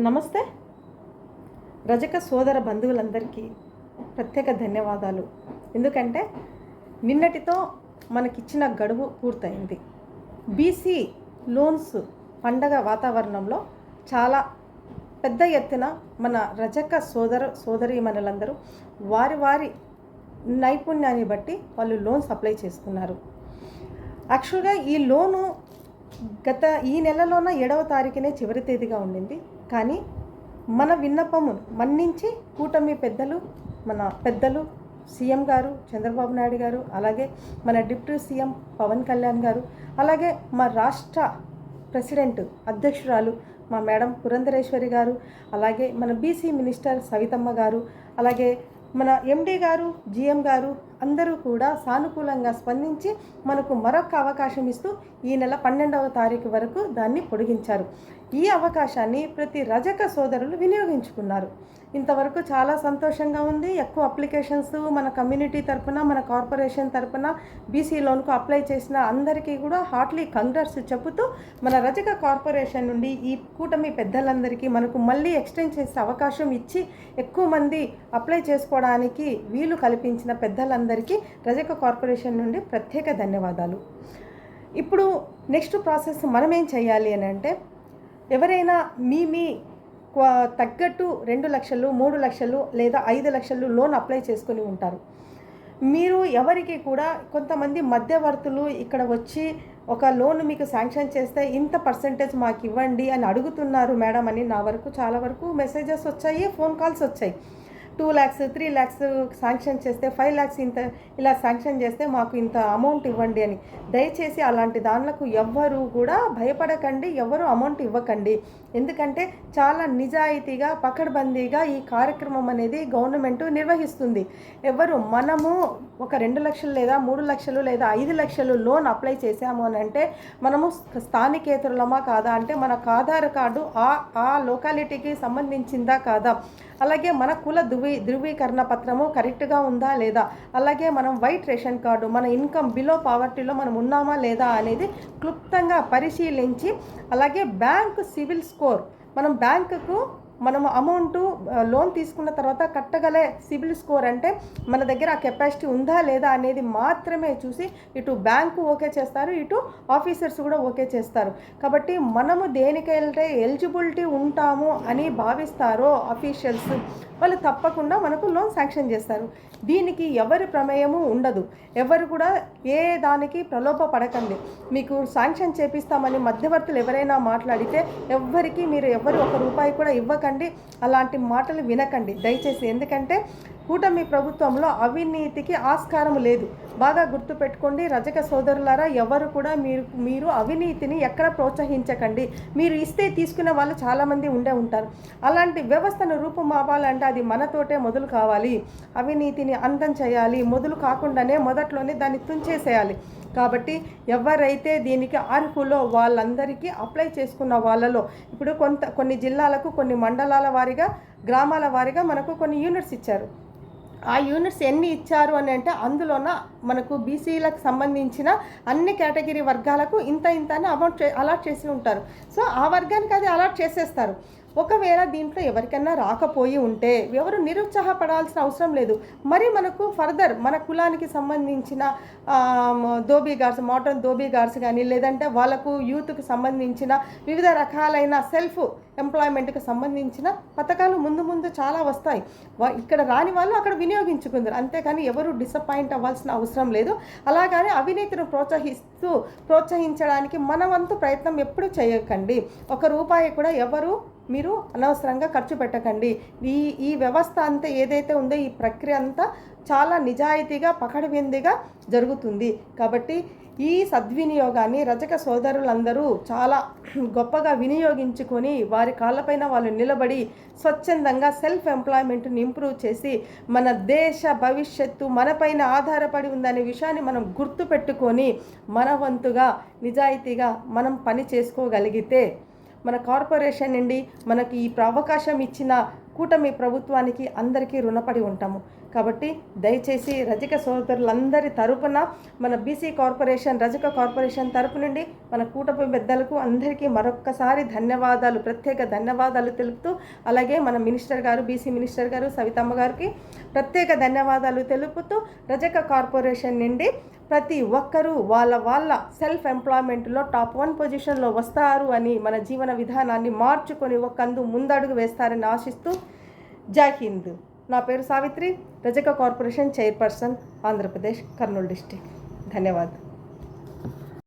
నమస్తే. రజక సోదర బంధువులందరికీ ప్రత్యేక ధన్యవాదాలు. ఎందుకంటే నిన్నటితో మనకిచ్చిన గడువు పూర్తయింది. బీసీ లోన్స్ పండగ వాతావరణంలో చాలా పెద్ద ఎత్తున మన రజక సోదరీమణులందరూ వారి నైపుణ్యాన్ని బట్టి వాళ్ళు లోన్స్ అప్లై చేసుకున్నారు. యాక్చువల్గా ఈ లోను ఈ నెలలోన 7వ తారీఖునే చివరి తేదీగా ఉండింది. కానీ మన విన్నపము మన్నించి కూటమి మన పెద్దలు సీఎం గారు చంద్రబాబు నాయుడు గారు, అలాగే మన డిప్యూటీ సీఎం పవన్ కళ్యాణ్ గారు, అలాగే మా రాష్ట్ర ప్రెసిడెంట్ అధ్యక్షురాలు మా మేడం పురంధరేశ్వరి గారు, అలాగే మన బీసీ మినిస్టర్ సవితమ్మ గారు, అలాగే మన ఎండీ గారు, జీఎం గారు అందరూ కూడా సానుకూలంగా స్పందించి మనకు మరొక అవకాశం ఇస్తూ ఈ నెల 12వ తారీఖు వరకు దాన్ని పొడిగించారు. ఈ అవకాశాన్ని ప్రతి రజక సోదరులు వినియోగించుకున్నారు. ఇంతవరకు చాలా సంతోషంగా ఉంది. ఎక్కువ అప్లికేషన్స్ మన కమ్యూనిటీ తరపున, మన కార్పొరేషన్ తరపున బీసీ లోన్కు అప్లై చేసిన అందరికీ కూడా హార్ట్లీ కంగ్రాట్స్ చెబుతూ మన రజక కార్పొరేషన్ నుండి ఈ కూటమి పెద్దలందరికీ మనకు మళ్ళీ ఎక్స్టెండ్ చేసే అవకాశం ఇచ్చి ఎక్కువ మంది అప్లై చేసుకోవడానికి వీలు కల్పించిన పెద్దలందరికీ రజక కార్పొరేషన్ నుండి ప్రత్యేక ధన్యవాదాలు. ఇప్పుడు నెక్స్ట్ ప్రాసెస్ మనం ఏం చేయాలి అని అంటే, ఎవరైనా మీ తగ్గట్టు 2 లక్షలు 3 లక్షలు లేదా 5 లక్షలు లోన్ అప్లై చేసుకొని ఉంటారు. మీరు ఎవరికి కూడా కొంతమంది మధ్యవర్తులు ఇక్కడ వచ్చి ఒక లోన్ మీకు శాంక్షన్ చేస్తే ఇంత పర్సెంటేజ్ మాకు ఇవ్వండి అని అడుగుతున్నారు మేడం అని నా వరకు చాలా వరకు మెసేజెస్ వచ్చాయి, ఫోన్ కాల్స్ వచ్చాయి. 2 lakhs 3 lakhs శాంక్షన్ చేస్తే 5 lakhs ఇంత ఇలా శాంక్షన్ చేస్తే మాకు ఇంత అమౌంట్ ఇవ్వండి అని. దయచేసి అలాంటి దానిలకు ఎవ్వరూ కూడా భయపడకండి, ఎవరు అమౌంట్ ఇవ్వకండి. ఎందుకంటే చాలా నిజాయితీగా పకడ్బందీగా ఈ కార్యక్రమం అనేది గవర్నమెంట్ నిర్వహిస్తుంది. మనము ఒక 2 లక్షలు లేదా 3 లక్షలు లేదా 5 లక్షలు లోన్ అప్లై చేసాము అని అంటే మనము స్థానికేతరులమా కాదా, అంటే మనకు ఆధార్ కార్డు ఆ లొకాలిటీకి సంబంధించిందా కాదా, అలాగే మన కుల ధృవీకరణ పత్రము కరెక్ట్గా ఉందా లేదా, అలాగే మనం వైట్ రేషన్ కార్డు, మన ఇన్కమ్ బిలో పావర్టీలో మనం ఉన్నామా లేదా అనేది క్లుప్తంగా పరిశీలించి, అలాగే బ్యాంక్ సివిల్ స్కోర్, మనము అమౌంట్ లోన్ తీసుకున్న తర్వాత కట్టగలే సిబిల్ స్కోర్, అంటే మన దగ్గర ఆ కెపాసిటీ ఉందా లేదా అనేది మాత్రమే చూసి ఇటు బ్యాంకు ఓకే చేస్తారు, ఇటు ఆఫీసర్స్ కూడా ఓకే చేస్తారు. కాబట్టి మనము దేనికైతే ఎలిజిబిలిటీ ఉంటాము అని భావిస్తారో అఫీషియల్స్, వాళ్ళు తప్పకుండా మనకు లోన్ శాంక్షన్ చేస్తారు. దీనికి ఎవరి ప్రమేయము ఉండదు. ఎవరు కూడా ఏ దానికి ప్రలోభ పడకండి. మీకు శాంక్షన్ చేపిస్తామని మధ్యవర్తులు ఎవరైనా మాట్లాడితే మీరు ఎవరు 1 రూపాయి కూడా ఇవ్వకండి, అలాంటి మాటలు వినకండి దయచేసి. ఎందుకంటే కూటమి ప్రభుత్వంలో అవినీతికి ఆస్కారం లేదు. బాగా గుర్తుపెట్టుకోండి రజక సోదరులారా, ఎవరు కూడా మీరు అవినీతిని ఎక్కడ ప్రోత్సహించకండి. మీరు ఇస్తే తీసుకునే వాళ్ళు చాలామంది ఉంటారు. అలాంటి వ్యవస్థను రూపుమాపాలంటే అది మనతోటే మొదలు కావాలి. అవినీతిని అంతం చేయాలి. మొదలు కాకుండానే మొదట్లోనే దాన్ని తుంచేసేయాలి. కాబట్టి ఎవరైతే దీనికి అర్హులో వాళ్ళందరికీ అప్లై చేసుకున్న వాళ్ళలో ఇప్పుడు కొన్ని జిల్లాలకు, కొన్ని మండలాల వారీగా, గ్రామాల వారీగా మనకు కొన్ని యూనిట్స్ ఇచ్చారు. ఆ యూనిట్స్ ఎన్ని ఇచ్చారు అని అంటే అందులోన మనకు బీసీలకు సంబంధించిన అన్ని కేటగిరీ వర్గాలకు ఇంత అని అమౌంట్ అలాట్ చేసి ఉంటారు. సో ఆ వర్గానికి అది అలాట్ చేసేస్తారు. ఒకవేళ దీంట్లో ఎవరికైనా రాకపోయి ఉంటే ఎవరు నిరుత్సాహపడాల్సిన అవసరం లేదు. మరి మనకు ఫర్దర్ మన కులానికి సంబంధించిన dhobi guards, modern dhobi guards కానీ, లేదంటే వాళ్ళకు యూత్కి సంబంధించిన వివిధ రకాలైన సెల్ఫ్ ఎంప్లాయ్మెంట్కి సంబంధించిన పథకాలు ముందు చాలా వస్తాయి. ఇక్కడ రాని వాళ్ళు అక్కడ వినియోగించుకుందరు. అంతేకాని ఎవరు డిసప్పాయింట్ అవ్వాల్సిన అవసరం లేదు. అలాగని అవినీతిని ప్రోత్సహించడానికి మన వంతు ప్రయత్నం ఎప్పుడు చేయకండి. 1 రూపాయి కూడా మీరు అనవసరంగా ఖర్చు పెట్టకండి. ఈ వ్యవస్థ అంతా ఏదైతే ఉందో ఈ ప్రక్రియ అంతా చాలా నిజాయితీగా పకడ్బందీగా జరుగుతుంది. కాబట్టి ఈ సద్వినియోగాన్ని రజక సోదరులందరూ చాలా గొప్పగా వినియోగించుకొని వారి కాళ్ళపైన వాళ్ళు నిలబడి స్వచ్ఛందంగా సెల్ఫ్ ఎంప్లాయ్మెంట్ని ఇంప్రూవ్ చేసి మన దేశ భవిష్యత్తు మనపైన ఆధారపడి ఉందనే విషయాన్ని మనం గుర్తుపెట్టుకొని మన వంతుగా నిజాయితీగా మనం పని చేసుకోగలిగితే మన కార్పొరేషన్ నుండి మనకి ఈ అవకాశం ఇచ్చిన కూటమి ప్రభుత్వానికి అందరికీ రుణపడి ఉంటాము. కాబట్టి దయచేసి రజక సోదరులందరి తరపున మన బీసీ కార్పొరేషన్ రజక కార్పొరేషన్ తరపు నుండి మన కూటమి పెద్దలకు అందరికీ మరొక్కసారి ధన్యవాదాలు, ప్రత్యేక ధన్యవాదాలు తెలుపుతూ, అలాగే మన మినిస్టర్ గారు బీసీ మినిస్టర్ గారు సవితమ్మ గారికి ప్రత్యేక ధన్యవాదాలు తెలుపుతూ, రజక కార్పొరేషన్ నుండి ప్రతి ఒక్కరూ వాళ్ళ సెల్ఫ్ ఎంప్లాయ్మెంట్లో టాప్ 1 పొజిషన్లో వస్తారు అని, మన జీవన విధానాన్ని మార్చుకొని ఒక అందు ముందడుగు వేస్తారని ఆశిస్తూ, జై హింద్. నా పేరు సావిత్రి, రజక corporation chairperson, Andhra Pradesh, Kurnool district. ధన్యవాదాలు.